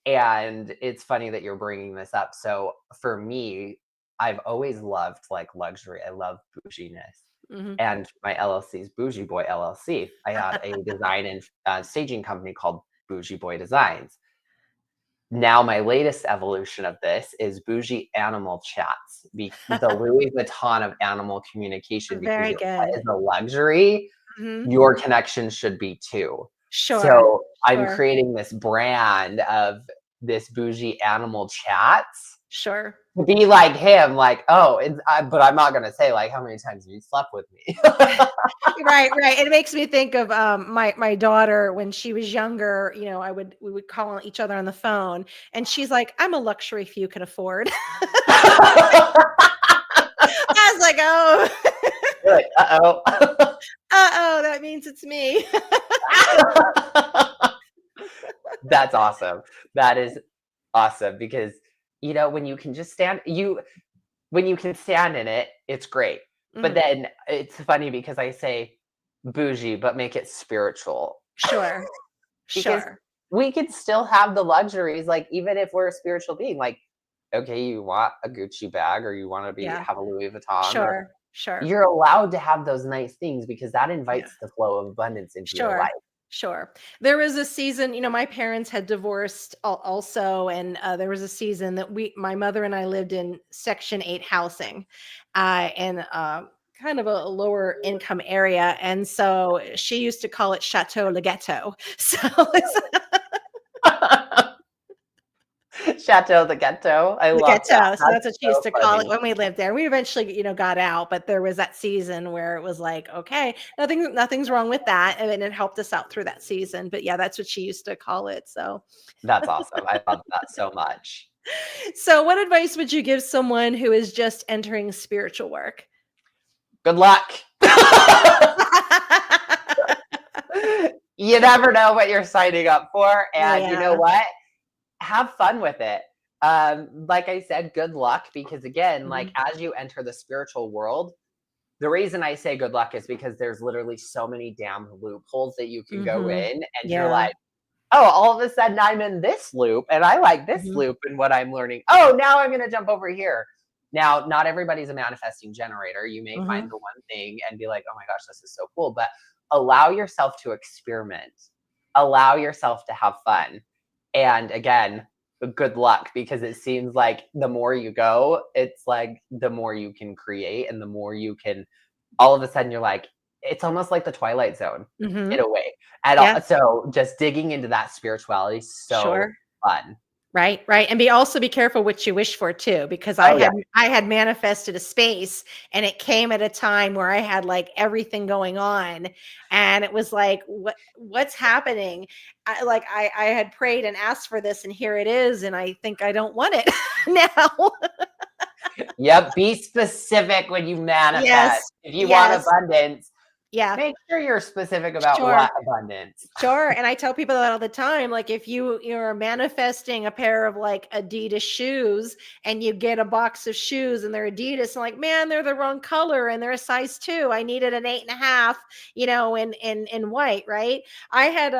And it's funny that you're bringing this up. So for me, I've always loved like luxury. I love bouginess. Mhm. And my LLC is Bougie Boy LLC. I had a design and staging company called Bougie Boy Designs. Now my latest evolution of this is Bougie Animal Chats, the Louis Vuitton of animal communication, because Very your pet good. is a luxury, Mhm. your connection should be too. Sure, So I'm sure, creating this brand of this Bougie Animal Chats sure. to be like him, like, oh, but I'm not gonna say like how many times have you slept with me. Right, right. It makes me think of my daughter when she was younger. You know, we would call each other on the phone, and she's like, "I'm a luxury few can afford." I was like, "Oh, You're like, uh-oh. oh, that means it's me." That's awesome. That is awesome because when you can just when you can stand in it, it's great. But Mhm. then it's funny because I say bougie, but make it spiritual Sure, because sure. we can still have the luxuries, like even if we're a spiritual being, like, okay, you want a Gucci bag or you want to be Yeah, have a Louis Vuitton or sure, sure. you're allowed to have those nice things because that Yeah. invites the flow of abundance into your life. Sure, sure. There was a season, my parents had divorced also, and there was a season that my mother and I lived in Section 8 housing, in kind of a lower income area, and so she used to call it Chateau Le Ghetto. So it's Chateau the Ghetto. I Le love that. Ghetto. So That's that's what she used so to call it funny. when we lived there. We eventually, got out, but there was that season where it was like, okay, nothing's wrong with that, and it helped us out through that season. But yeah, that's what she used to call it. So. That's awesome. I love that so much. So, what advice would you give someone who is just entering spiritual work? Good luck. You never know what you're signing up for, and you know Yeah. what? Have fun with it. Like I said, good luck because again, like Mhm. as you enter the spiritual world, the reason I say good luck is because there's literally so many damn loopholes that you can go Mhm. in, and you're Yeah. like, oh, all of a sudden I'm in this loop and I like this Mhm. loop and what I'm learning. Oh, now I'm going to jump over here. Now, not everybody's a manifesting generator. You may find Mhm. the one thing and be like, oh my gosh, this is so cool. But allow yourself to experiment, allow yourself to have fun. And again, good luck because it seems like the more you go, it's like the more you can create and the more you can all of a sudden you're like, it's almost like the Twilight Zone in Mhm. a way. And Yeah. so just digging into that spirituality is so Sure. fun. Right, right, and also be careful what you wish for too, because Oh yeah. I had manifested a space, and it came at a time where I had, like, everything going on, and it was like, what's happening?" I had prayed and asked for this, and here it is, and I think I don't want it now. Yep. Be specific when you manifest. Yes, If you want yes, abundance, yeah. make sure you're specific about Sure. what abundance. Sure, and I tell people that all the time, like, if you're manifesting a pair of, like, Adidas shoes, and you get a box of shoes and they're Adidas, and like, "Man, they're the wrong color and they're a size 2. I needed an 8.5, in white," right? I had,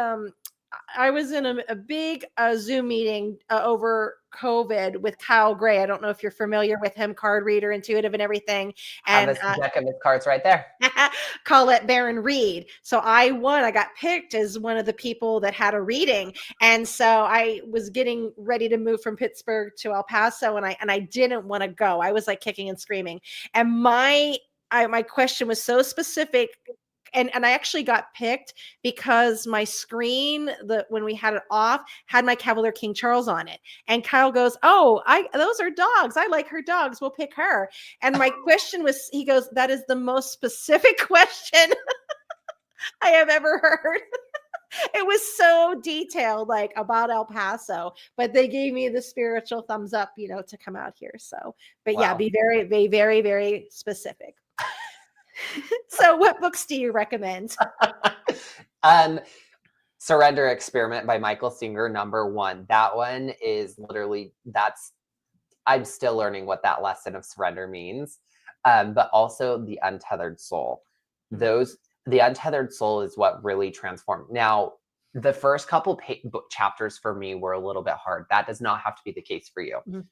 I was in a big, Zoom meeting, over COVID with Kyle Gray. I don't know if you're familiar with him, card reader, intuitive, and everything, Have and, a deck of his cards right there. Colette Baron Reed. So I won. I got picked as one of the people that had a reading, and so I was getting ready to move from Pittsburgh to El Paso, and I didn't want to go. I was like kicking and screaming, and my question was so specific. And I actually got picked because my screen, when we had it off, had my Cavalier King Charles on it. And Kyle goes, "Oh, I those are dogs. I like her dogs. We'll pick her." And my question was, he goes, "That is the most specific question I have ever heard." It was so detailed, like, about El Paso, but they gave me the spiritual thumbs up, to come out here. So, but yeah, Wow. be very, very specific. So, what books do you recommend? um, Surrender Experiment by Michael Singer, #1. That one is literally I'm still learning what that lesson of surrender means. But also The Untethered Soul. Mhm, Those The Untethered Soul is what really transformed. Now, the first couple book chapters for me were a little bit hard. That does not have to be the case for you. mhm,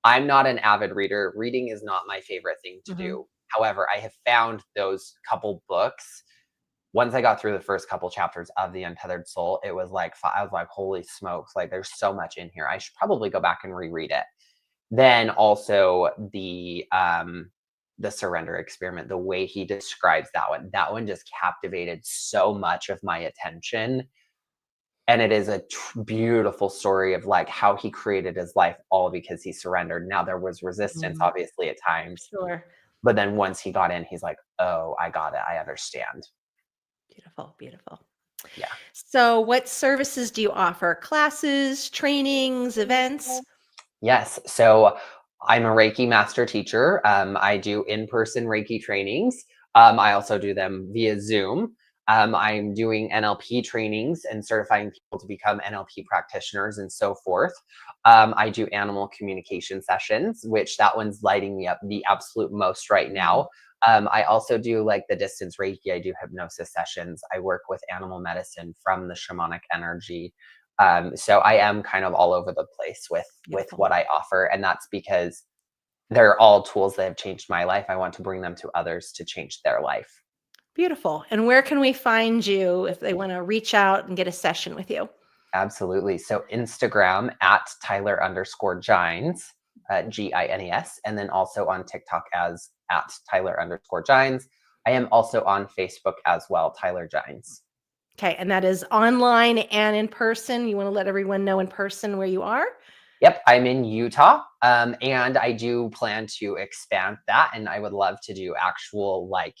I'm not an avid reader. Reading is not my favorite thing to mhm. do. However, I have found those couple books. Once I got through the first couple chapters of The Untethered Soul, it was like I was like, "Holy smokes! Like, there's so much in here. I should probably go back and reread it." Then also the Surrender Experiment, the way he describes that one just captivated so much of my attention. And it is a beautiful story of like how he created his life all because he surrendered. Now there was resistance, Mhm. obviously, at times, Sure. but then once he got in, he's like, "Oh, I got it. I understand." Beautiful, beautiful. Yeah. So, what services do you offer? Classes, trainings, events? Yes. So I'm a Reiki master teacher. I do in-person Reiki trainings. I also do them via Zoom. I'm doing NLP trainings and certifying people to become NLP practitioners and so forth. I do animal communication sessions, which that one's lighting me up the absolute most right Mhm. now. I also do like the distance Reiki. I do hypnosis sessions. I work with animal medicine from the shamanic energy. So I am kind of all over the place with Beautiful. what I offer, and that's because they're all tools that have changed my life. I want to bring them to others to change their life. Beautiful. And where can we find you if they want to reach out and get a session with you? Absolutely. So Instagram at Tyler_Gines, Gines, and then also on TikTok as at Tyler_Gines. I am also on Facebook as well, Tyler Gines. Okay. And that is online and in person. You want to let everyone know in person where you are? Yep, I'm in Utah, and I do plan to expand that, and I would love to do actual like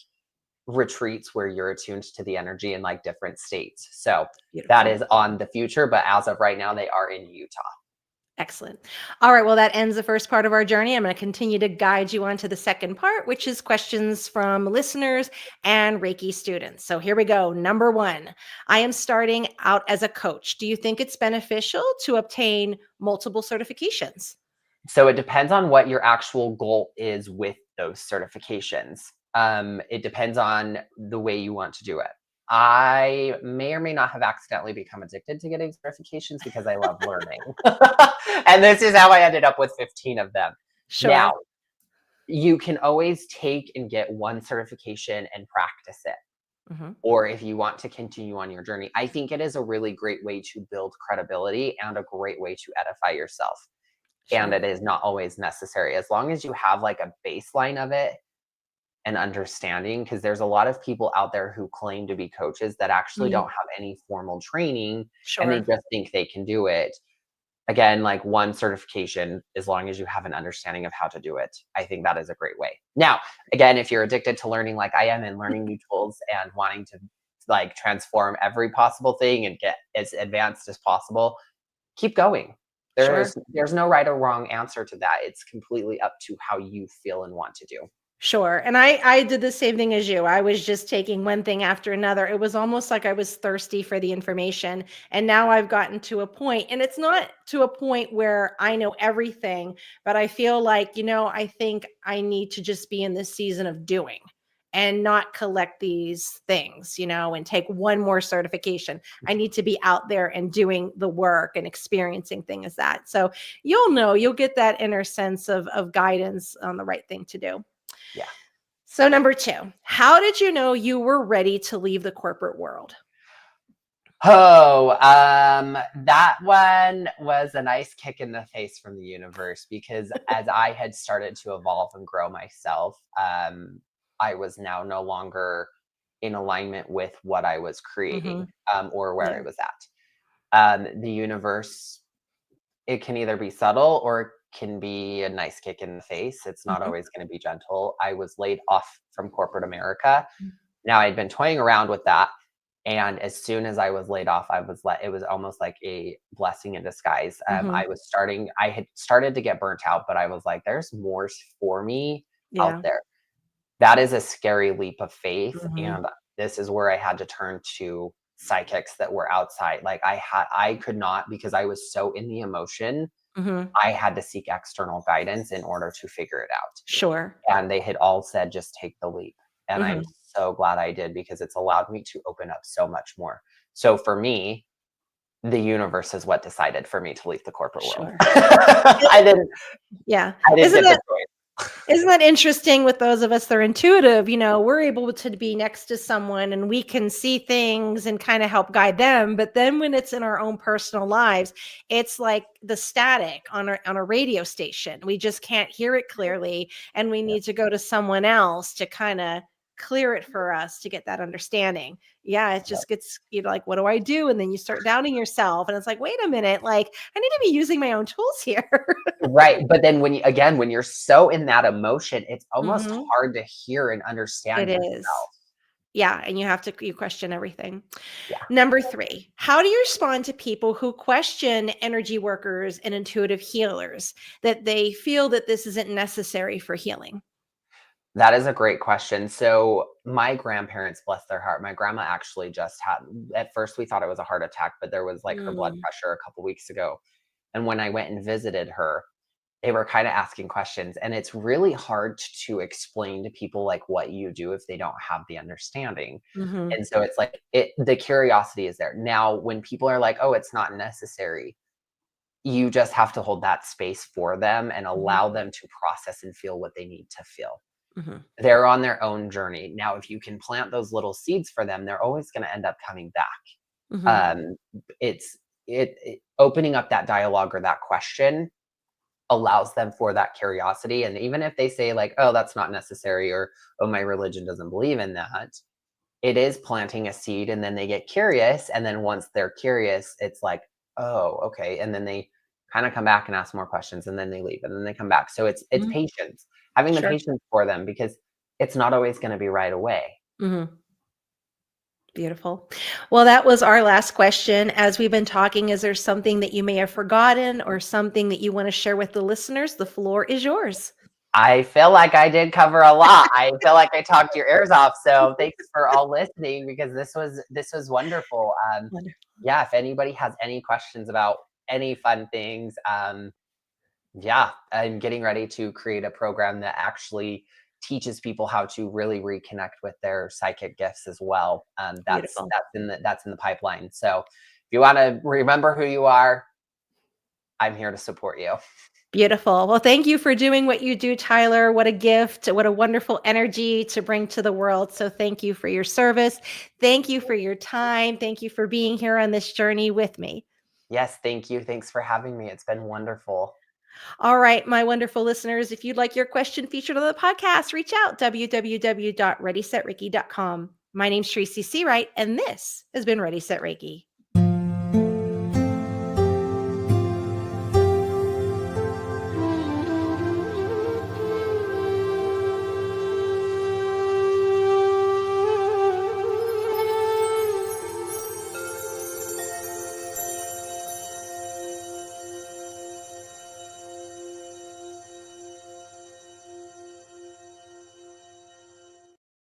retreats where you're attuned to the energy in like different states. So that Beautiful. is on the future, but as of right now, they are in Utah. Excellent. All right. Well, that ends the first part of our journey. I'm going to continue to guide you on to the second part, which is questions from listeners and Reiki students. So here we go. Number one, I am starting out as a coach. Do you think it's beneficial to obtain multiple certifications? So it depends on what your actual goal is with those certifications. It depends on the way you want to do it. I may or may not have accidentally become addicted to getting certifications because I love learning. And this is how I ended up with 15 of them. Now, Sure. you can always take and get one certification and practice it. Hmm. Or if you want to continue on your journey, I think it is a really great way to build credibility and a great way to edify yourself. And Sure. it is not always necessary as long as you have like a baseline of it and understanding, because there's a lot of people out there who claim to be coaches that actually Mm, don't have any formal training and they sure. just think they can do it. again, like one certification, as long as you have an understanding of how to do it, I think that is a great way. Now, again, if you're addicted to learning like I am and learning new tools and wanting to like transform every possible thing and get as advanced as possible, keep going. Sure. There's no right or wrong answer to that. It's completely up to how you feel and want to do. Sure. And I did the same thing as you. I was just taking one thing after another. It was almost like I was thirsty for the information. And now I've gotten to a point, and it's not to a point where I know everything, but I feel like, I think I need to just be in this season of doing and not collect these things, and take one more certification. I need to be out there and doing the work and experiencing things that. So you'll get that inner sense of guidance on the right thing to do. Yeah. So number 2, how did you know you were ready to leave the corporate world? Oh, that one was a nice kick in the face from the universe because as I had started to evolve and grow myself, I was now no longer in alignment with what I was creating, or where I Yeah. was at. The universe, it can either be subtle or it can be a nice kick in the face. It's not Mhm. always going to be gentle. I was laid off from corporate America. Mm. Now I'd been toying around with that. And as soon as I was laid off, it was almost like a blessing in disguise. Mhm. I had started to get burnt out, but I was like, there's more for me out Yeah. there. That is a scary leap of faith. Mhm. And this is where I had to turn to psychics that were outside. Like I could not, because I was so in the emotion, Mhm. I had to seek external guidance in order to figure it out. Sure. And they had all said, just take the leap. And I'm Mhm. so glad I did because it's allowed me to open up so much more. So for me, the universe is what decided for me to leave the corporate world. Sure. I didn't Yeah. I didn't Isn't get the that choice. Isn't that interesting with those of us that are intuitive? We're able to be next to someone and we can see things and kind of help guide them. But then when it's in our own personal lives, it's like the static on a radio station. We just can't hear it clearly. And we Yep, need to go to someone else to kind of clear it for us to get that understanding. Yeah, it yep. just gets, like, what do I do? And then you start doubting yourself. And it's like, wait a minute, like, I need to be using my own tools here. Right, but then when you're so in that emotion, it's almost Hmm. hard to hear and It understand is. yourself. Yeah, and you question everything. Yeah. Number 3, how do you respond to people who question energy workers and intuitive healers, that they feel that this isn't necessary for healing? That is a great question. So, my grandparents, bless their heart, my grandma actually just had at first we thought it was a heart attack, but there was like her blood Mm, pressure a couple weeks ago. And when I went and visited her, they were kind of asking questions. And it's really hard to explain to people like what you do if they don't have the understanding. mhm, And so it's like the curiosity is there. Now, when people are like, oh, it's not necessary, you just have to hold that space for them and mhm, allow them to process and feel what they need to feel. mhm, They're on their own journey. Now, if you can plant those little seeds for them, they're always going to end up coming back. mhm, Um, it's opening up that dialogue or that question allows them for that curiosity. And even if they say like, "Oh, that's not necessary," or "Oh, my religion doesn't believe in that," it is planting a seed, and then they get curious. And then once they're curious, it's like, "Oh, okay." And then they kind of come back and ask more questions, and then they leave, and then they come back. So it's mhm. patience, having the Sure. patience for them because it's not always going to be right away. Mhm. Beautiful. Well, that was our last question. As we've been talking, is there something that you may have forgotten or something that you want to share with the listeners? The floor is yours. I feel like I did cover a lot. I feel like I talked your ears off. So thanks for all listening because this was wonderful. Wonderful. Yeah, if anybody has any questions about any fun things, yeah, I'm getting ready to create a program that actually teaches people how to really reconnect with their psychic gifts as well. Beautiful. That's in the pipeline. So if you want to remember who you are, I'm here to support you. Beautiful. Well, thank you for doing what you do, Tyler. What a gift. What a wonderful energy to bring to the world. So, thank you for your service. Thank you for your time. Thank you for being here on this journey with me. Yes, thank you. Thanks for having me. It's been wonderful. All right, my wonderful listeners, if you'd like your question featured on the podcast, reach out www.readysetricky.com. My name's Tracy C. Wright, and this has been Ready Set Reiki.